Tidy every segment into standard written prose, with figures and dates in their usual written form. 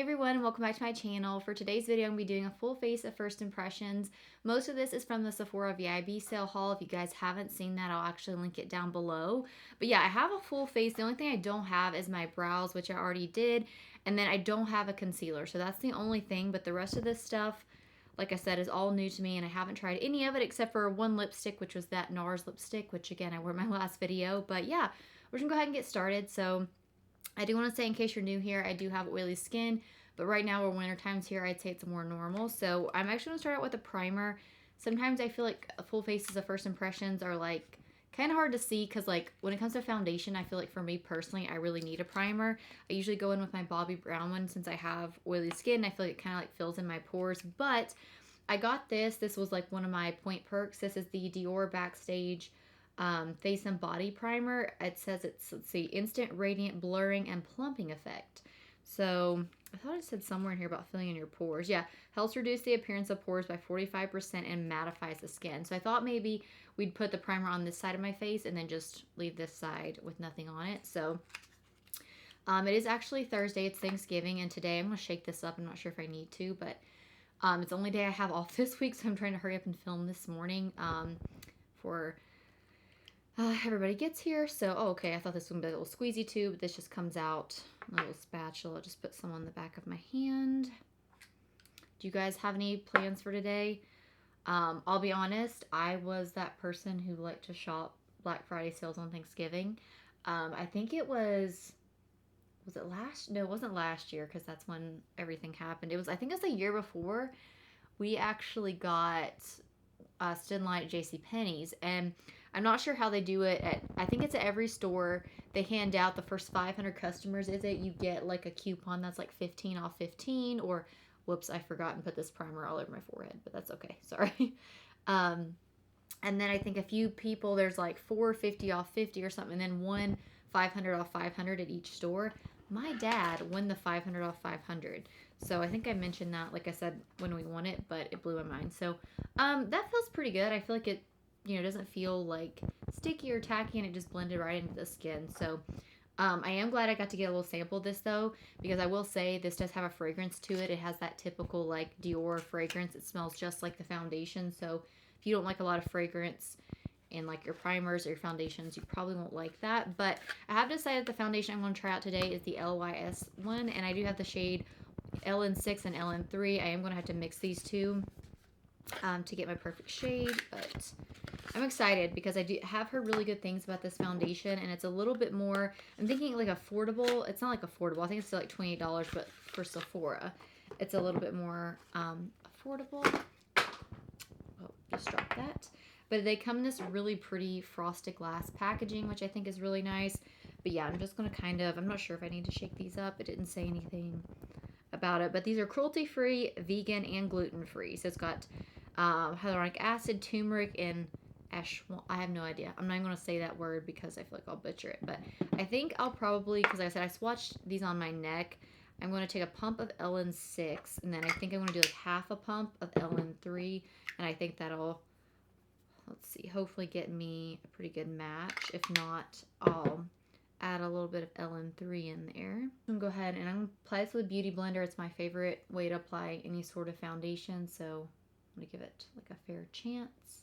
everyone, welcome back to my channel. For today's video, I'm going to be doing a full face of first impressions. Most of this is from the Sephora VIB sale haul. If you guys haven't seen that, I'll actually link it down below. But yeah, I have a full face. The only thing I don't have is my brows, which I already did. And then I don't have a concealer. So that's the only thing. But the rest of this stuff, like I said, is all new to me. And I haven't tried any of it except for one lipstick, which was that Nars lipstick, which again, I wore in my last video. But yeah, we're just going to go ahead and get started. So I do want to say, in case you're new here, I do have oily skin, but right now we're winter times here, I'd say it's more normal. So I'm actually going to start out with a primer. Sometimes I feel like full faces of first impressions are like kind of hard to see because like when it comes to foundation, I feel like for me personally, I really need a primer. I usually go in with my Bobbi Brown one since I have oily skin. I feel like it kind of like fills in my pores, but I got this. This was like one of my point perks. This is the Dior Backstage face and body primer. It says it's, let's see, instant radiant blurring and plumping effect. So I thought it said somewhere in here about filling in your pores. Yeah, helps reduce the appearance of pores by 45% and mattifies the skin. So I thought maybe we'd put the primer on this side of my face and then just leave this side with nothing on it. So it is actually Thursday, it's Thanksgiving, and today I'm going to shake this up. I'm not sure if I need to, but it's the only day I have off this week, so I'm trying to hurry up and film this morning for everybody gets here. So, oh, okay, I thought this would be a little squeezy tube. This just comes out, a little spatula. I'll just put some on the back of my hand. Do you guys have any plans for today? I'll be honest, I was that person who liked to shop Black Friday sales on Thanksgiving. I think it was it last? No, it wasn't last year because that's when everything happened. It was, I think it was the year before. We actually got Stin Light at JCPenney's, and I'm not sure how they do it at, I think it's at every store. They hand out the first 500 customers, you get like a coupon that's like 15 off 15, or whoops, I forgot and put this primer all over my forehead, but that's okay, sorry. And then I think a few people, there's like 450 off 50 or something, and then one 500 off 500 at each store. My dad won the 500 off 500. So I think I mentioned that, like I said, when we won it, but it blew my mind. So that feels pretty good. I feel like it, doesn't feel like sticky or tacky, and it just blended right into the skin. So I am glad I got to get a little sample of this though, because I will say this does have a fragrance to it. It has that typical like Dior fragrance. It smells just like the foundation. So if you don't like a lot of fragrance in like your primers or your foundations, you probably won't like that. But I have decided the foundation I'm going to try out today is the LYS one, and I do have the shade LN6 and LN3. I am going to have to mix these two to get my perfect shade, but I'm excited because I do have heard really good things about this foundation, and it's a little bit more, I'm thinking like affordable. It's not like affordable. I think it's still like $28, but for Sephora, it's a little bit more affordable. Oh, just dropped that. But they come in this really pretty frosted glass packaging, which I think is really nice. But yeah, I'm just going to I'm not sure if I need to shake these up. It didn't say anything about it. But these are cruelty-free, vegan, and gluten-free. So it's got hyaluronic acid, turmeric, and I have no idea. I'm not even going to say that word because I feel like I'll butcher it. But I think I'll probably, because like I said, I swatched these on my neck. I'm going to take a pump of LN6, and then I think I'm going to do like half a pump of LN3. And I think that'll, let's see, hopefully get me a pretty good match. If not, I'll add a little bit of LN3 in there. I'm going to go ahead and I'm going to apply this with a beauty blender. It's my favorite way to apply any sort of foundation, so I'm going to give it like a fair chance.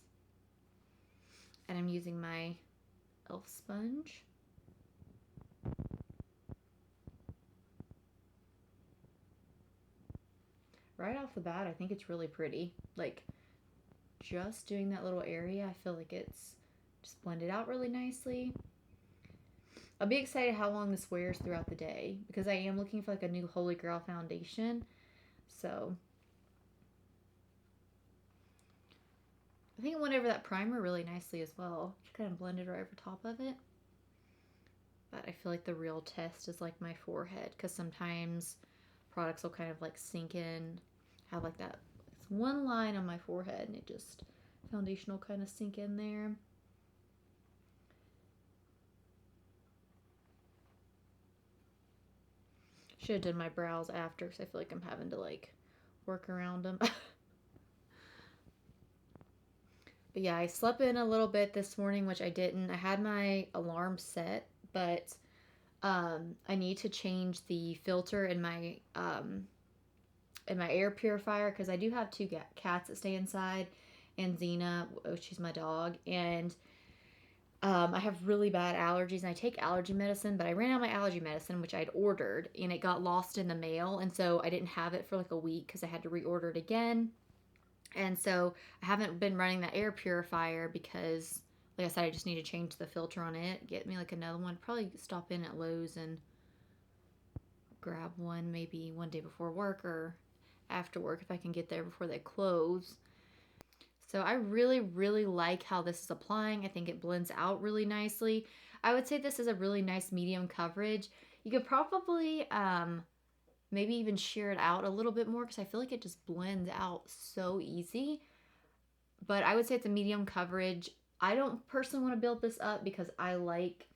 And I'm using my e.l.f. sponge. Right off the bat, I think it's really pretty. Like, just doing that little area, I feel like it's just blended out really nicely. I'll be excited how long this wears throughout the day, because I am looking for like a new Holy Grail foundation. So I think it went over that primer really nicely as well. Just kind of blended right over top of it. But I feel like the real test is like my forehead, because sometimes products will kind of like sink in, have like that one line on my forehead, and it just, foundation will kind of sink in there. Should have done my brows after, because I feel like I'm having to like work around them. But yeah, I slept in a little bit this morning, which I didn't. I had my alarm set, but I need to change the filter in my air purifier because I do have two cats that stay inside, and Xena, which is my dog, and I have really bad allergies, and I take allergy medicine, but I ran out of my allergy medicine, which I'd ordered, and it got lost in the mail, and so I didn't have it for like a week because I had to reorder it again. And so I haven't been running that air purifier because, like I said, I just need to change the filter on it, get me like another one, probably stop in at Lowe's and grab one maybe one day before work or after work if I can get there before they close. So I really, really like how this is applying. I think it blends out really nicely. I would say this is a really nice medium coverage. You could probably maybe even sheer it out a little bit more because I feel like it just blends out so easy. But I would say it's a medium coverage. I don't personally want to build this up because I like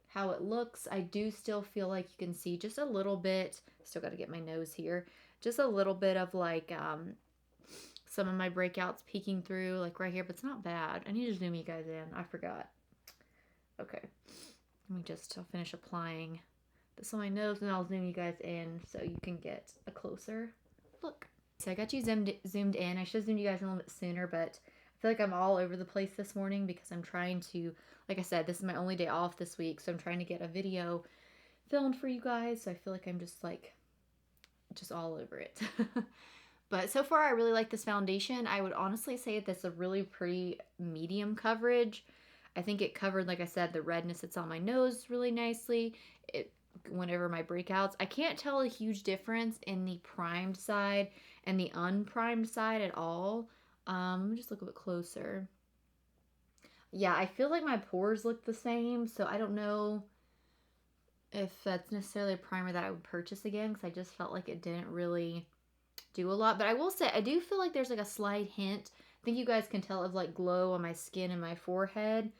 how it looks. I do still feel like you can see just a little bit. Still got to get my nose here. Just a little bit of like some of my breakouts peeking through, like right here, but it's not bad. I need to zoom you guys in. I forgot. Okay. Let me just finish applying this on my nose, and I'll zoom you guys in so you can get a closer look. So I got you zoomed in. I should have zoomed you guys in a little bit sooner, but I feel like I'm all over the place this morning because I'm trying to, like I said, this is my only day off this week, so I'm trying to get a video filmed for you guys, so I feel like I'm just all over it. But so far, I really like this foundation. I would honestly say that's a really pretty medium coverage. I think it covered, like I said, the redness that's on my nose really nicely. Whenever my breakouts, I can't tell a huge difference in the primed side and the unprimed side at all. Let me just look a bit closer. Yeah, I feel like my pores look the same, so I don't know if that's necessarily a primer that I would purchase again because I just felt like it didn't really do a lot. But I will say I do feel like there's like a slight hint. I think you guys can tell of like glow on my skin and my forehead.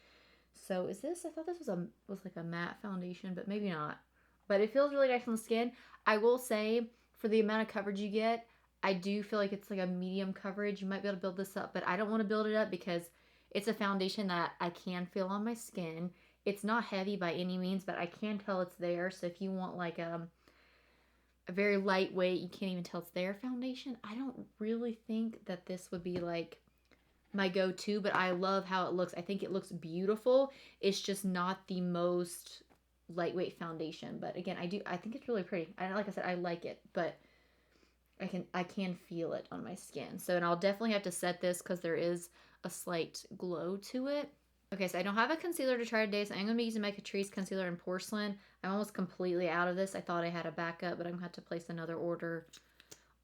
So is this? I thought this was like a matte foundation, but maybe not. But it feels really nice on the skin. I will say for the amount of coverage you get, I do feel like it's like a medium coverage. You might be able to build this up, but I don't want to build it up because it's a foundation that I can feel on my skin. It's not heavy by any means, but I can tell it's there. So if you want like a very lightweight, you can't even tell it's there foundation, I don't really think that this would be like my go-to, but I love how it looks. I think it looks beautiful. It's just not the most lightweight foundation, but again, I think it's really pretty. Like I said, I like it, but I can feel it on my skin. So, and I'll definitely have to set this because there is a slight glow to it. Okay, so I don't have a concealer to try today, so I'm going to be using my Catrice concealer in Porcellain. I'm almost completely out of this. I thought I had a backup, but I'm going to have to place another order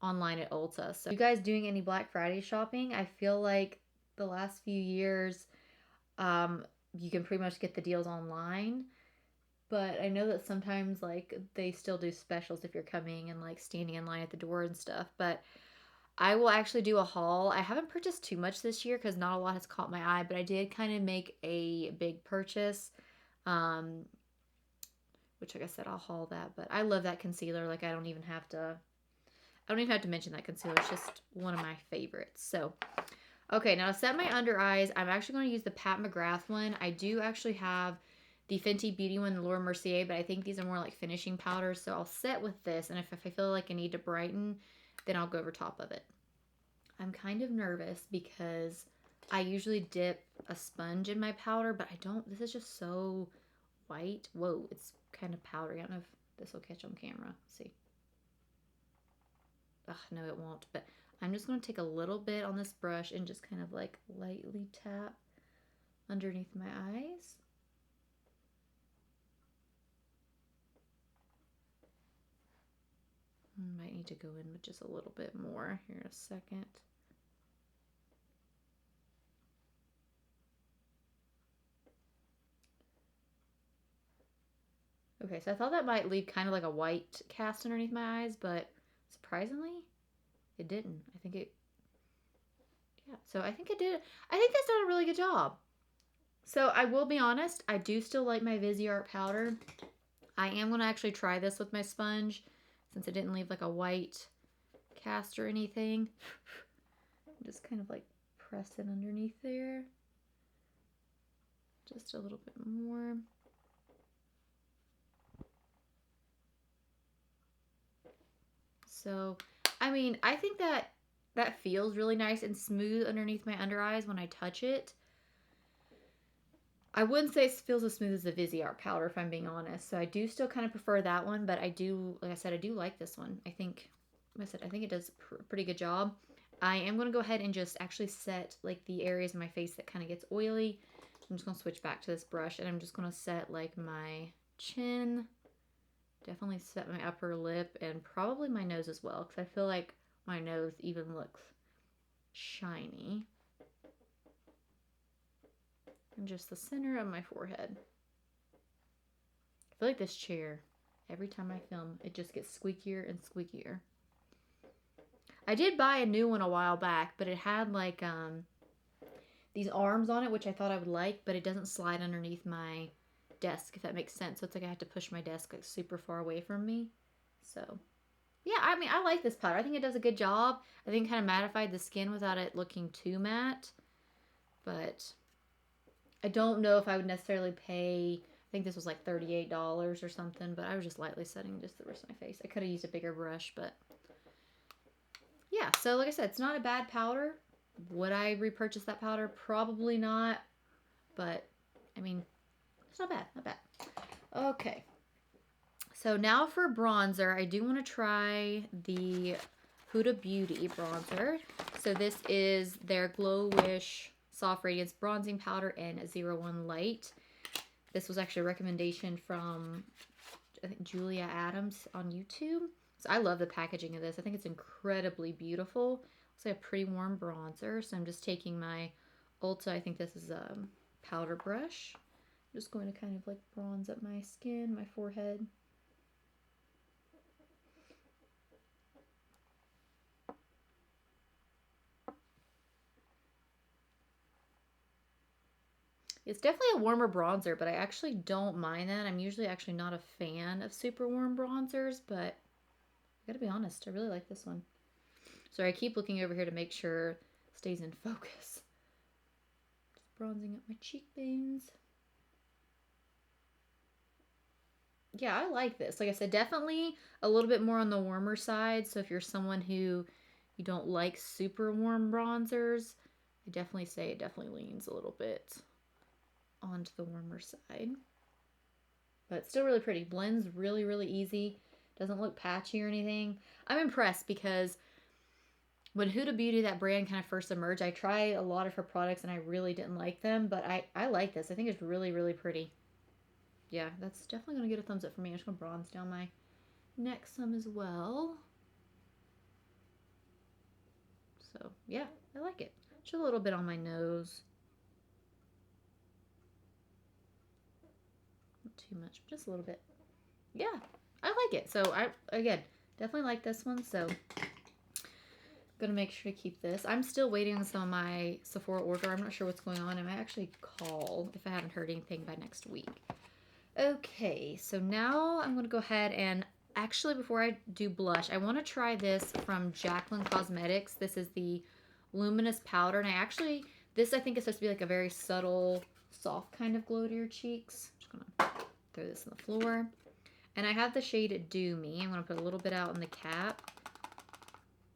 online at Ulta. So, you guys doing any Black Friday shopping? I feel like the last few years, you can pretty much get the deals online. But I know that sometimes, like, they still do specials if you're coming and, like, standing in line at the door and stuff. But I will actually do a haul. I haven't purchased too much this year because not a lot has caught my eye, but I did kind of make a big purchase, which, like I said, I'll haul that. But I love that concealer. Like, I don't even have to mention that concealer. It's just one of my favorites. So, okay, now to set my under eyes, I'm actually going to use the Pat McGrath one. I do actually have the Fenty Beauty one, the Laura Mercier, but I think these are more like finishing powders, so I'll set with this, and if I feel like I need to brighten, then I'll go over top of it. I'm kind of nervous because I usually dip a sponge in my powder, but I don't. This is just so white. Whoa, it's kind of powdery. I don't know if this will catch on camera. Let's see. Ugh, no, it won't, but I'm just going to take a little bit on this brush and just kind of like lightly tap underneath my eyes. Might need to go in with just a little bit more here in a second. Okay, so I thought that might leave kind of like a white cast underneath my eyes, but surprisingly, it didn't. I think it, yeah, so I think it did. I think that's done a really good job. So I will be honest, I do still like my Viseart powder. I am going to actually try this with my sponge since it didn't leave like a white cast or anything. Just kind of like press it underneath there. Just a little bit more. So, I mean, I think that that feels really nice and smooth underneath my under eyes when I touch it. I wouldn't say it feels as smooth as the Viseart powder, if I'm being honest. So I do still kind of prefer that one, but I do, like I said, I do like this one. I think, like I said, I think it does a pretty good job. I am going to go ahead and just actually set like the areas of my face that kind of gets oily. I'm just going to switch back to this brush, and I'm just going to set like my chin, definitely set my upper lip, and probably my nose as well, because I feel like my nose even looks shiny. And just the center of my forehead. I feel like this chair, every time I film, it just gets squeakier and squeakier. I did buy a new one a while back, but it had like these arms on it, which I thought I would like, but it doesn't slide underneath my desk, if that makes sense. So it's like I have to push my desk like super far away from me. So yeah, I mean, I like this powder. I think it does a good job. I think it kind of mattified the skin without it looking too matte. But I don't know if I would necessarily pay, I think this was like $38 or something, but I was just lightly setting just the rest of my face. I could have used a bigger brush, but yeah. So like I said, it's not a bad powder. Would I repurchase that powder? Probably not, but I mean, it's not bad, not bad. Okay. So now for bronzer, I do want to try the Huda Beauty bronzer. So this is their Glowish Soft Radiance Bronzing Powder in 01 Light. This was actually a recommendation from, I think, Julia Adams on YouTube. So I love the packaging of this. I think it's incredibly beautiful. It's like a pretty warm bronzer. So I'm just taking my Ulta, I think this is a powder brush. I'm just going to kind of like bronze up my skin, my forehead. It's definitely a warmer bronzer, but I actually don't mind that. I'm usually actually not a fan of super warm bronzers, but I gotta be honest, I really like this one. Sorry, I keep looking over here to make sure it stays in focus. Just bronzing up my cheekbones. Yeah, I like this. Like I said, definitely a little bit more on the warmer side. So if you're someone who you don't like super warm bronzers, I definitely say it definitely leans a little bit onto the warmer side. But still really pretty. Blends really, really easy. Doesn't look patchy or anything. I'm impressed because when Huda Beauty, that brand, kind of first emerged, I tried a lot of her products and I really didn't like them. But I like this. I think it's really, really pretty. Yeah, that's definitely going to get a thumbs up for me. I'm just going to bronze down my neck some as well. So, yeah, I like it. Just a little bit on my nose. Not too much, just a little bit. Yeah, I like it. So, again, definitely like this one. So, gonna make sure to keep this. I'm still waiting on some of my Sephora order. I'm not sure what's going on. I might actually call if I haven't heard anything by next week. Okay, so now I'm gonna go ahead and actually, before I do blush, I want to try this from Jaclyn Cosmetics. This is the Luminous powder, and this I think is supposed to be like a very subtle, soft kind of glow to your cheeks. I'm just gonna throw this on the floor, and I have the shade Do Me. I'm gonna put a little bit out in the cap.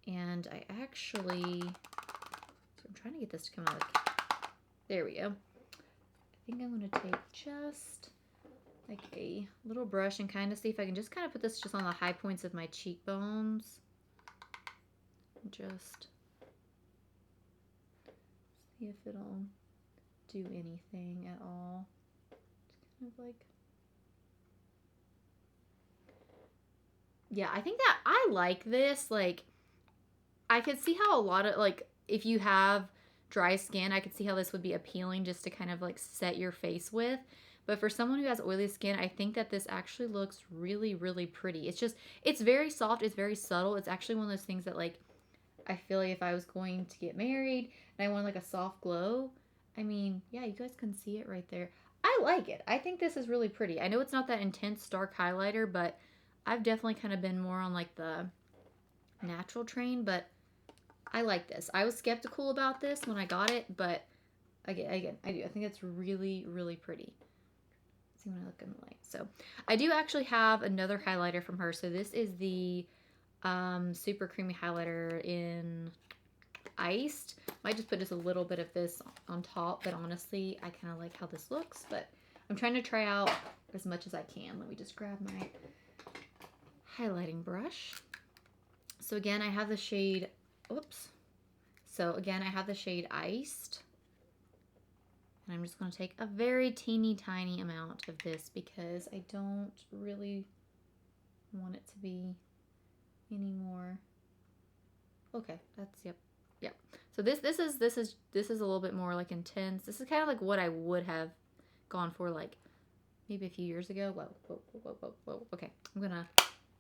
And I actually, so I'm trying to get this to come out of the cap. There we go. I think I'm going to take just like a little brush and kind of see if I can just kind of put this just on the high points of my cheekbones. Just see if it'll do anything at all. Just kind of like, yeah, I think that I like this. Like, I could see how a lot of, like, if you have dry skin, I could see how this would be appealing just to kind of like set your face with. But for someone who has oily skin, I think that this actually looks really, really pretty. It's just, it's very soft. It's very subtle. It's actually one of those things that, like, I feel like if I was going to get married and I want like a soft glow, I mean, yeah, you guys can see it right there. I like it. I think this is really pretty. I know it's not that intense dark highlighter, but I've definitely kind of been more on like the natural train, but I like this. I was skeptical about this when I got it, but again, I do. I think it's really, really pretty. Let's see when I look in the light. So I do actually have another highlighter from her. So this is the super creamy highlighter in Iced. Might just put just a little bit of this on top, but honestly, I kind of like how this looks, but I'm trying to try out as much as I can. Let me just grab my highlighting brush. So again, I have the shade, oops. So again, I have the shade Iced. And I'm just going to take a very teeny tiny amount of this because I don't really want it to be any more. Okay, that's, yep. So this is a little bit more like intense. This is kind of like what I would have gone for like maybe a few years ago. Whoa. Okay, I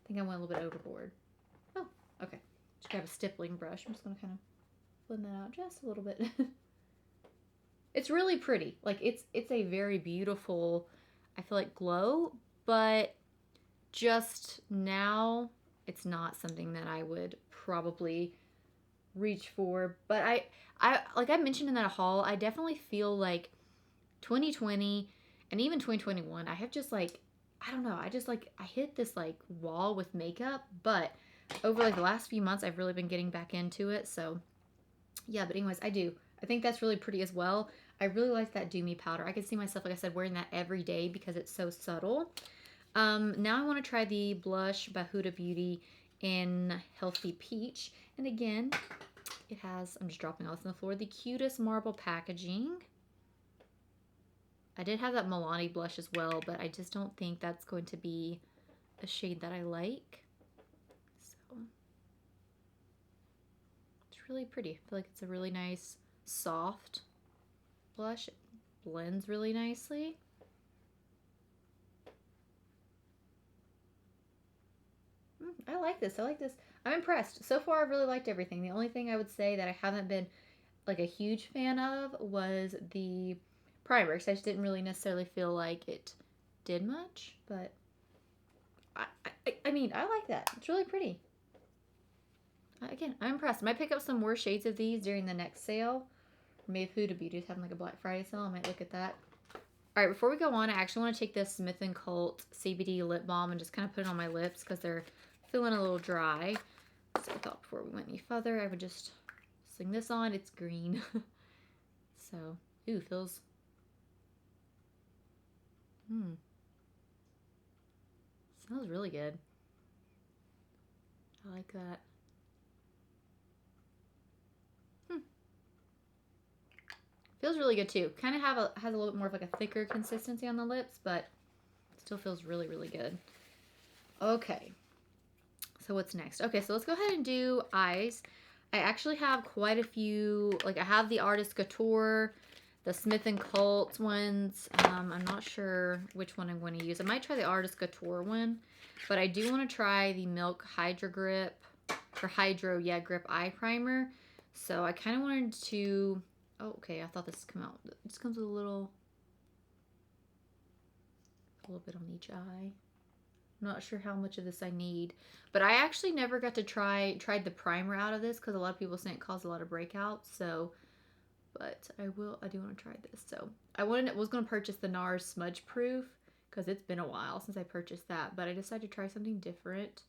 think I went a little bit overboard. Oh, okay. Just grab a stippling brush. I'm just gonna kind of blend that out just a little bit. It's really pretty. Like it's a very beautiful, I feel like, glow, but just now it's not something that I would probably reach for. But I like I mentioned in that haul, I definitely feel like 2020 and even 2021, I have just like, I don't know, I hit this like wall with makeup, but over like the last few months I've really been getting back into it. So yeah, but anyways, I think that's really pretty as well. I really like that Do Me powder. I could see myself, like I said, wearing that every day because it's so subtle. Now I want to try the blush by Huda Beauty in Healthy Peach. And again, it has, I'm just dropping all this on the floor, the cutest marble packaging. I did have that Milani blush as well, but I just don't think that's going to be a shade that I like. So it's really pretty. I feel like it's a really nice, soft blush. It blends really nicely. I like this. I'm impressed. So far, I've really liked everything. The only thing I would say that I haven't been like a huge fan of was the primer, because I just didn't really necessarily feel like it did much. But I mean, I like that. It's really pretty. Again, I'm impressed. I might pick up some more shades of these during the next sale. Or maybe Huda Beauty is having like a Black Friday sale. I might look at that. All right, before we go on, I actually want to take this Smith & Cult CBD lip balm and just kind of put it on my lips because they're feeling a little dry. So I thought before we went any further, I would just sling this on. It's green. So, ooh, feels... Smells really good. I like that. Feels really good too. Kind of has a little bit more of like a thicker consistency on the lips, but still feels really, really good. Okay. So what's next? Okay, so let's go ahead and do eyes. I actually have quite a few, like I have the Artist Couture, the Smith & Cult ones. I'm not sure which one I'm going to use. I might try the Artist Couture one, but I do want to try the Milk Hydro Grip, or Hydro, yeah, Grip Eye Primer. So I kind of wanted to, oh, okay, I thought this would come out. This comes with a little bit on each eye. I'm not sure how much of this I need, but I actually never got to tried the primer out of this because a lot of people say it caused a lot of breakouts. So, but I do want to try this. So I was going to purchase the Nars Smudge Proof because it's been a while since I purchased that, but I decided to try something different.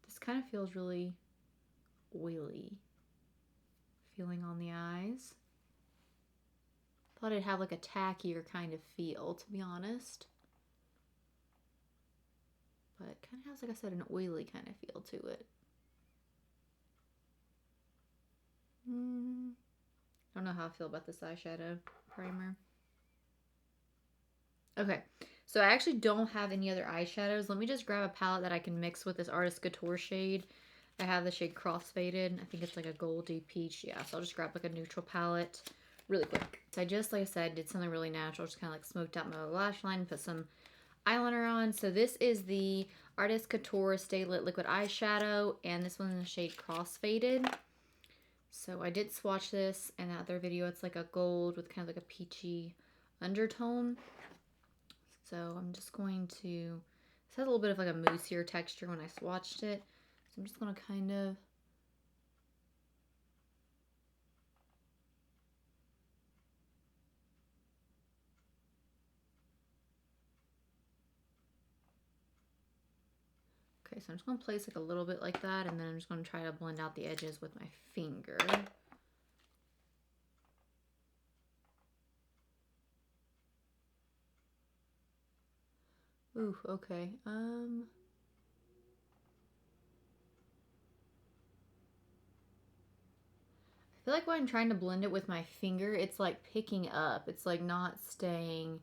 This kind of feels really oily feeling on the eyes. Thought it'd have like a tackier kind of feel, to be honest. But it kind of has, like I said, an oily kind of feel to it. I don't know how I feel about this eyeshadow primer. Okay, so I actually don't have any other eyeshadows. Let me just grab a palette that I can mix with this Artist Couture shade. I have the shade Crossfaded. I think it's like a goldy peach. Yeah, so I'll just grab like a neutral palette really quick. So I just, like I said, did something really natural. Just kind of like smoked out my lash line, put some eyeliner on. So this is the Artist Couture Stay Lit Liquid Eyeshadow, and this one in the shade Crossfaded. So I did swatch this in that other video. It's like a gold with kind of like a peachy undertone. So I'm just going to, this has a little bit of like a moussier texture when I swatched it. So I'm just going to kind of Okay, so I'm just going to place like a little bit like that, and then I'm just going to try to blend out the edges with my finger. Ooh, okay. I feel like when I'm trying to blend it with my finger, it's like picking up. It's like not staying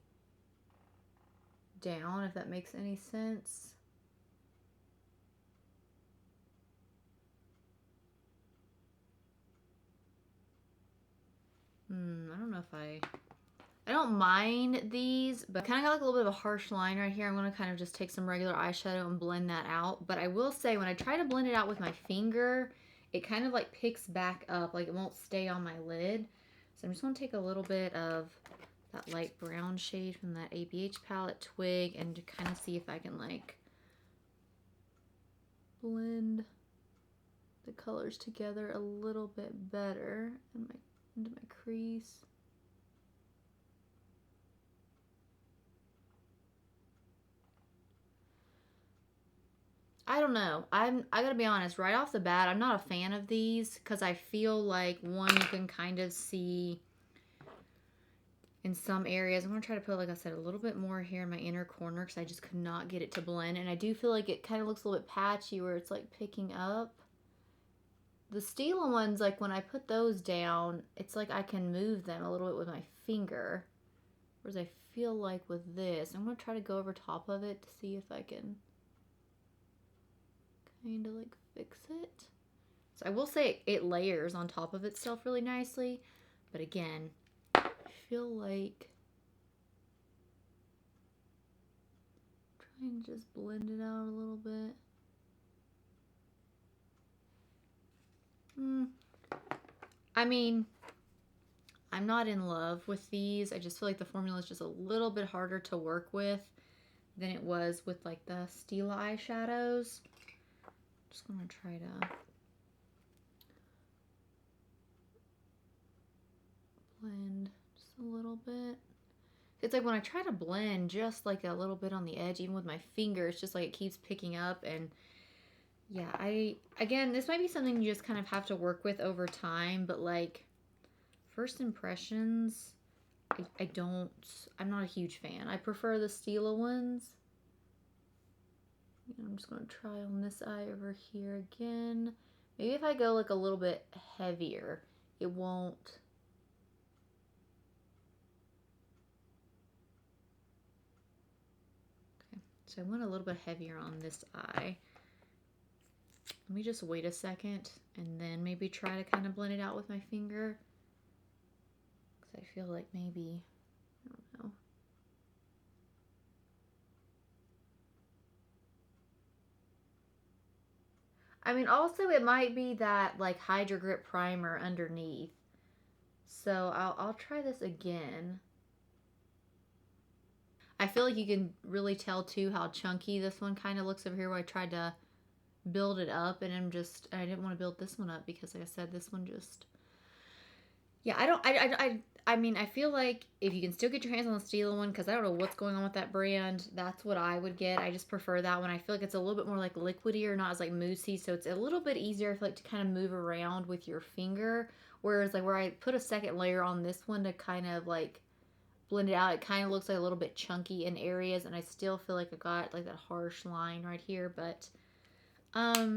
down, if that makes any sense. I don't know if I don't mind these, but I kind of got like a little bit of a harsh line right here. I'm going to kind of just take some regular eyeshadow and blend that out. But I will say, when I try to blend it out with my finger, it kind of like picks back up, like it won't stay on my lid. So I'm just going to take a little bit of that light brown shade from that ABH palette, Twig, and to kind of see if I can like blend the colors together a little bit better into my crease. I don't know. I gotta be honest, right off the bat, I'm not a fan of these because I feel like, one, you can kind of see in some areas. I'm gonna try to put, like I said, a little bit more here in my inner corner because I just could not get it to blend. And I do feel like it kind of looks a little bit patchy where it's like picking up. The Stila ones, like when I put those down, it's like I can move them a little bit with my finger. Whereas I feel like with this, I'm gonna try to go over top of it to see if I can kind of like fix it. So I will say it layers on top of itself really nicely, but again, I feel like trying to just blend it out a little bit. I mean, I'm not in love with these. I just feel like the formula is just a little bit harder to work with than it was with like the Stila eyeshadows. Just gonna try to blend just a little bit. It's like when I try to blend just like a little bit on the edge, even with my finger, it's just like it keeps picking up. And yeah, again, this might be something you just kind of have to work with over time, but like first impressions, I'm not a huge fan. I prefer the Stila ones. I'm just going to try on this eye over here again. Maybe if I go like a little bit heavier, it won't. Okay, so I went a little bit heavier on this eye. Let me just wait a second and then maybe try to kind of blend it out with my finger. Because I feel like maybe, I don't know. I mean, also it might be that like Hydra Grip primer underneath. So I'll try this again. I feel like you can really tell too how chunky this one kind of looks over here where I tried to build it up, and I didn't want to build this one up because like I said, this one just, yeah, I mean, I feel like if you can still get your hands on the Stila one, because I don't know what's going on with that brand, that's what I would get. I just prefer that one. I feel like it's a little bit more like liquidy or not as like moussey, so it's a little bit easier, I feel like, to kind of move around with your finger. Whereas like where I put a second layer on this one to kind of like blend it out, it kind of looks like a little bit chunky in areas, and I still feel like I got like that harsh line right here. But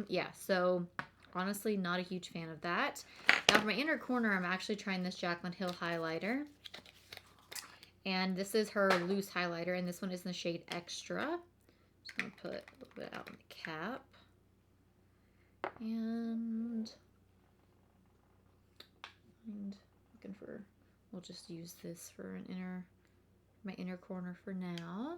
yeah, so honestly, not a huge fan of that. Now for my inner corner, I'm actually trying this Jaclyn Hill highlighter. And this is her loose highlighter, and this one is in the shade Extra. I'm just going to put a little bit out on the cap. And looking for, we'll just use this for my inner corner for now.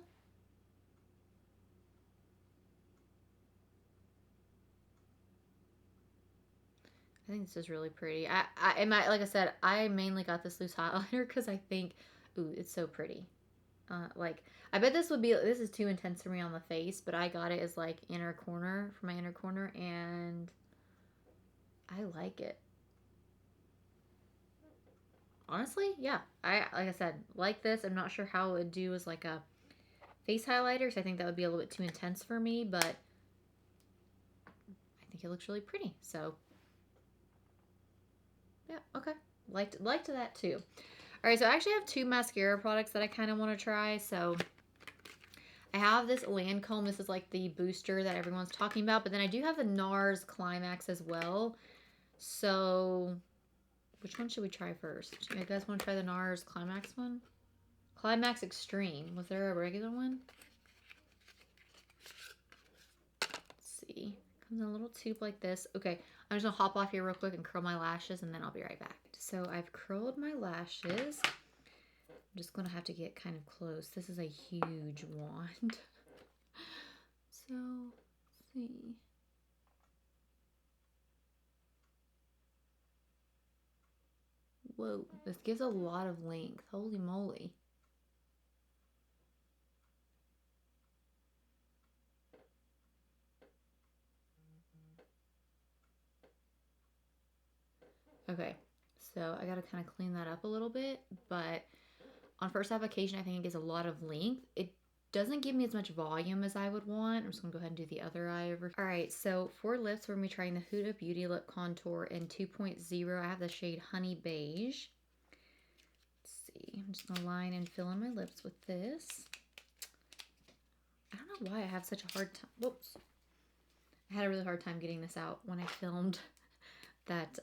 I think this is really pretty. Like I said, I mainly got this loose highlighter because I think, ooh, it's so pretty. Like, I bet this is too intense for me on the face, but I got it as like inner corner, for my inner corner, and I like it. Honestly, yeah. Like I said, like this. I'm not sure how it would do as like a face highlighter, because I think that would be a little bit too intense for me, but think it looks really pretty. So yeah, okay. Liked that too. All right, so I actually have 2 mascara products that I kind of want to try. So I have this Lancome. This is like the booster that everyone's talking about. But then I do have the Nars Climax as well. So which one should we try first? You guys want to try the Nars Climax one? Climax Extreme. Was there a regular one? Let's see. Comes in a little tube like this. Okay, I'm just going to hop off here real quick and curl my lashes, and then I'll be right back. So I've curled my lashes. I'm just going to have to get kind of close. This is a huge wand. So, let's see. Whoa, this gives a lot of length. Holy moly. Okay, so I got to kind of clean that up a little bit, but on first application, I think it gives a lot of length. It doesn't give me as much volume as I would want. I'm just gonna go ahead and do the other eye over. All right, so for lips, we're gonna be trying the Huda Beauty Lip Contour in 2.0. I have the shade Honey Beige. Let's see, I'm just gonna line and fill in my lips with this. I don't know why I have such a hard time. Whoops. I had a really hard time getting this out when I filmed that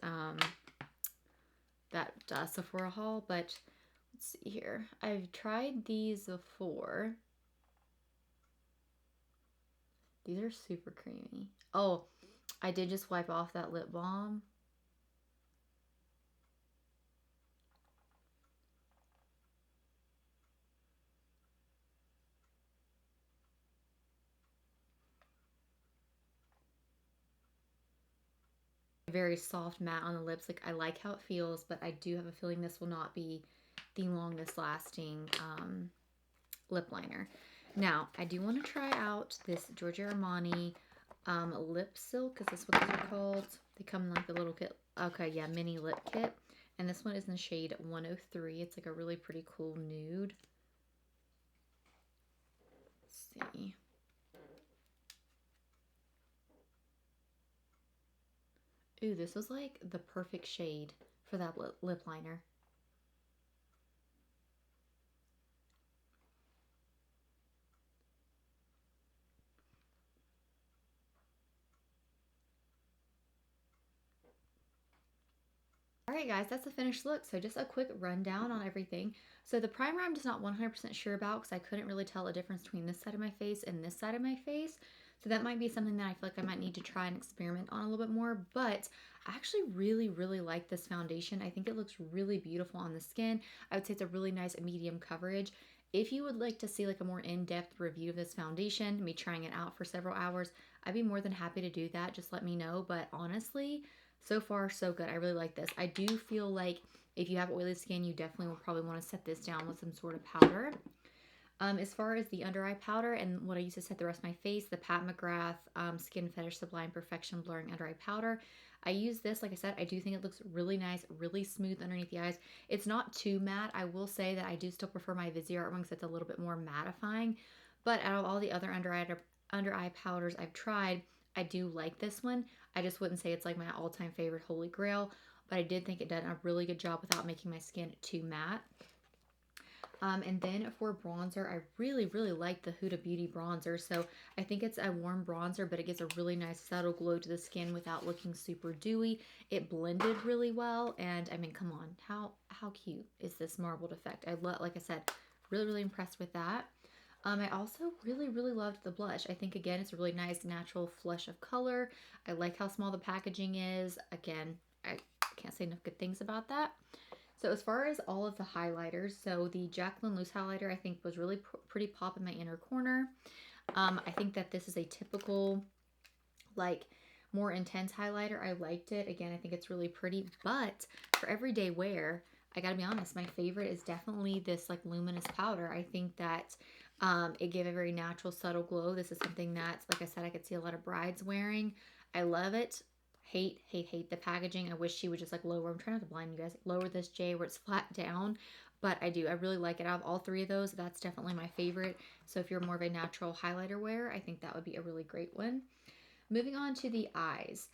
Sephora haul, but let's see here. I've tried these before. These are super creamy. Oh, I did just wipe off that lip balm. Very soft matte on the lips. Like, I like how it feels, but I do have a feeling this will not be the longest lasting lip liner. Now, I do want to try out this Giorgio Armani lip silk. Is this what these are called? They come in like a little kit. Okay, yeah, mini lip kit. And this one is in the shade 103. It's like a really pretty cool nude. Let's see. Ooh, this was like the perfect shade for that lip liner. Alright guys, that's the finished look. So just a quick rundown on everything. So the primer I'm just not 100% sure about because I couldn't really tell a difference between this side of my face and this side of my face. So that might be something that I feel like I might need to try and experiment on a little bit more. But I actually really like this foundation. I think it looks really beautiful on the skin. I would say it's a really nice medium coverage. If you would like to see like a more in-depth review of this foundation, me trying it out for several hours, I'd be more than happy to do that. Just let me know. But honestly, so far, so good. I really like this. I do feel like if you have oily skin, you definitely will probably want to set this down with some sort of powder. As far as the under eye powder and what I use to set the rest of my face, the Pat McGrath Skin Fetish Sublime Perfection Blurring Under Eye Powder. I use this, like I said, I do think it looks really nice, really smooth underneath the eyes. It's not too matte. I will say that I do still prefer my Viseart one because it's a little bit more mattifying. But out of all the other under eye powders I've tried, I do like this one. I just wouldn't say it's like my all-time favorite holy grail, but I did think it did a really good job without making my skin too matte. And then for bronzer, I really like the Huda Beauty bronzer. So I think it's a warm bronzer, but it gives a really nice subtle glow to the skin without looking super dewy. It blended really well, and I mean, come on, how cute is this marbled effect? Like I said, really impressed with that. I also really loved the blush. I think, again, it's a really nice natural flush of color. I like how small the packaging is. Again, I can't say enough good things about that. So as far as all of the highlighters, so the Jaclyn loose highlighter I think was really pretty pop in my inner corner. I think that this is a typical, like, more intense highlighter. I liked it. Again, I think it's really pretty, but for everyday wear, I gotta be honest, my favorite is definitely this like luminous powder. I think that it gave a very natural, subtle glow. This is something that, like I said, I could see a lot of brides wearing. I love it. Hate the packaging. I wish she would just like lower, I'm trying not to blind you guys, lower this J where it's flat down. But I really like it. Out of all three of those, that's definitely my favorite. So if you're more of a natural highlighter wearer, I think that would be a really great one. Moving on to the eyes.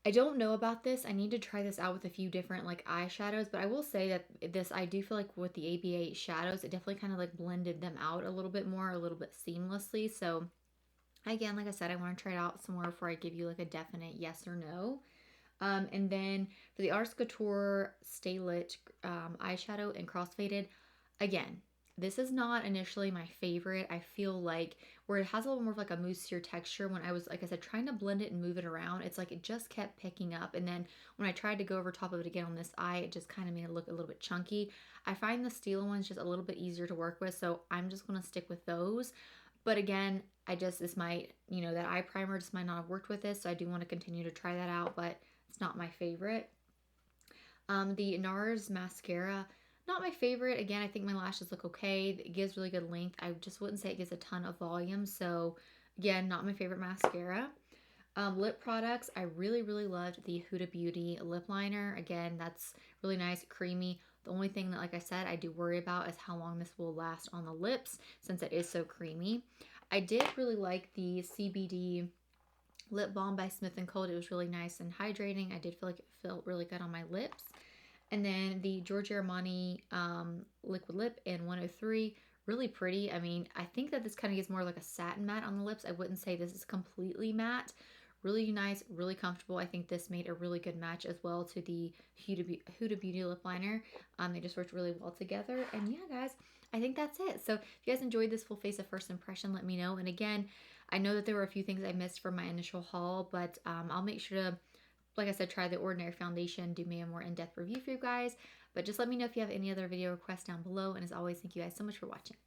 I don't know about this. I need to try this out with a few different like eyeshadows, but I will say that this, I do feel like with the ABA shadows, it definitely kind of like blended them out a little bit more, a little bit seamlessly. So again, like I said, I want to try it out some more before I give you like a definite yes or no. And then for the Ars Couture Stay Lit eyeshadow and crossfaded, again, this is not initially my favorite. I feel like where it has a little more of like a moussier texture, when I was, like I said, trying to blend it and move it around, it's like it just kept picking up. And then when I tried to go over top of it again on this eye, it just kind of made it look a little bit chunky. I find the Stila ones just a little bit easier to work with, so I'm just going to stick with those. But again, this might, that eye primer just might not have worked with this, so I do want to continue to try that out, but it's not my favorite. The Nars Mascara, not my favorite. Again, I think my lashes look okay. It gives really good length. I just wouldn't say it gives a ton of volume, so again, not my favorite mascara. Lip products, I really, really loved the Huda Beauty lip liner. Again, that's really nice, creamy. The only thing that, like I said, I do worry about is how long this will last on the lips since it is so creamy. I did really like the CBD lip balm by Smith & Cold. It was really nice and hydrating. I did feel like it felt really good on my lips. And then the Giorgio Armani liquid lip in 103, really pretty. I mean, I think that this kind of gives more like a satin matte on the lips. I wouldn't say this is completely matte. Really nice, really comfortable. I think this made a really good match as well to the Huda Beauty lip liner. They just worked really well together. And yeah, guys, I think that's it. So if you guys enjoyed this full face of first impression, let me know. And again, I know that there were a few things I missed from my initial haul, but I'll make sure to, like I said, try the Ordinary foundation, do me a more in-depth review for you guys. But just let me know if you have any other video requests down below. And as always, thank you guys so much for watching.